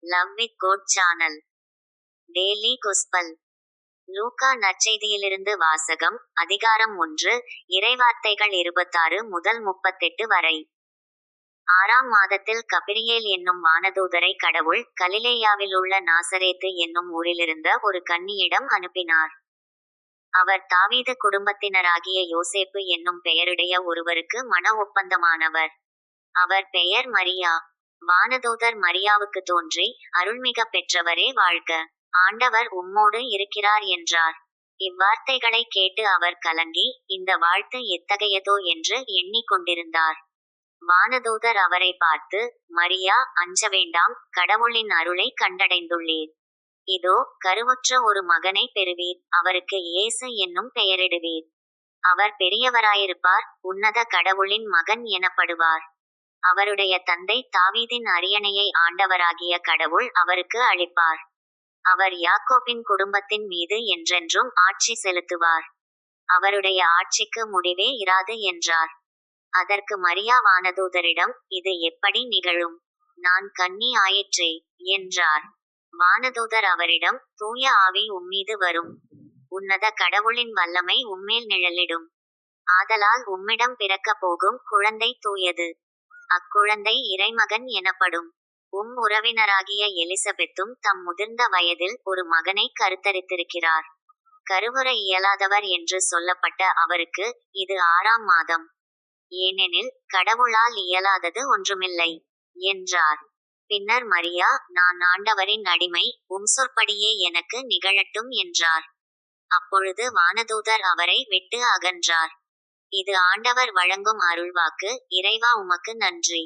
Love with God channel daily gospel. லூக்கா நற்செய்தியிலிருந்து வாசகம். அதிகாரம் 1, இறைவார்த்தைகள் 26 முதல் 38 வரை. 6ஆம் மாதத்தில் கபிரியேல் என்னும் வானதூதரை கடவுள் கலிலேயாவில் உள்ள நாசரேத்து என்னும் ஊரிலிருந்த ஒரு கன்னியிடம் அனுப்பினார். அவர் தாவீது குடும்பத்தினராகிய யோசேப்பு என்னும் பெயருடைய ஒருவருக்கு மண ஒப்பந்தமானவர். அவர் பெயர் மரியா. வானதூதர் மரியாவுக்கு தோன்றி, அருள்மிக பெற்றவரே வாழ்க, ஆண்டவர் உம்மோடு இருக்கிறார் என்றார். இவ்வார்த்தைகளை கேட்டு அவர் கலங்கி, இந்த வாழ்த்து எத்தகையதோ என்று எண்ணிக் கொண்டிருந்தார். வானதூதர் அவரை பார்த்து, மரியா, அஞ்ச வேண்டாம், கடவுளின் அருளை கண்டடைந்துள்ளீர். இதோ, கருவுற்ற ஒரு மகனை பெறுவீர், அவருக்கு இயேசு என்னும் பெயரிடுவீர். அவர் பெரியவராயிருப்பார், உன்னத கடவுளின் மகன் எனப்படுவார். அவருடைய தந்தை தாவீதின் அரியணையை ஆண்டவராகிய கடவுள் அவருக்கு அளிப்பார். அவர் யாக்கோபின் குடும்பத்தின் மீது என்றென்றும் ஆட்சி செலுத்துவார். அவருடைய ஆட்சிக்கு முடிவே இராது என்றார். அதற்கு மரியா வானதூதரிடம், இது எப்படி நிகழும்? நான் கன்னி ஆயிற்றே என்றார். வானதூதர் அவரிடம், தூய ஆவி உம்மீது வரும். உன்னத கடவுளின் வல்லமை உம்மேல் நிழலிடும். ஆதலால் உம்மிடம் பிறக்கப் போகும் குழந்தை தூயது. அக்குழந்தை இறைமகன் எனப்படும். உறவினராகிய எலிசபெத்தும் தம் முதிர்ந்த வயதில் ஒரு மகனை கருத்தரித்திருக்கிறார். கருவுற இயலாதவர் என்று சொல்லப்பட்ட அவருக்கு இது 6ஆம் மாதம். ஏனெனில் கடவுளால் இயலாதது ஒன்றுமில்லை என்றார். பின்னர் மரியா, நான் ஆண்டவரின் அடிமை, சொற்படியே எனக்கு நிகழட்டும் என்றார். அப்பொழுது வானதூதர் அவரை விட்டு அகன்றார். இது ஆண்டவர் வழங்கும் அருள்வாக்கு. இறைவா, உமக்கு நன்றி.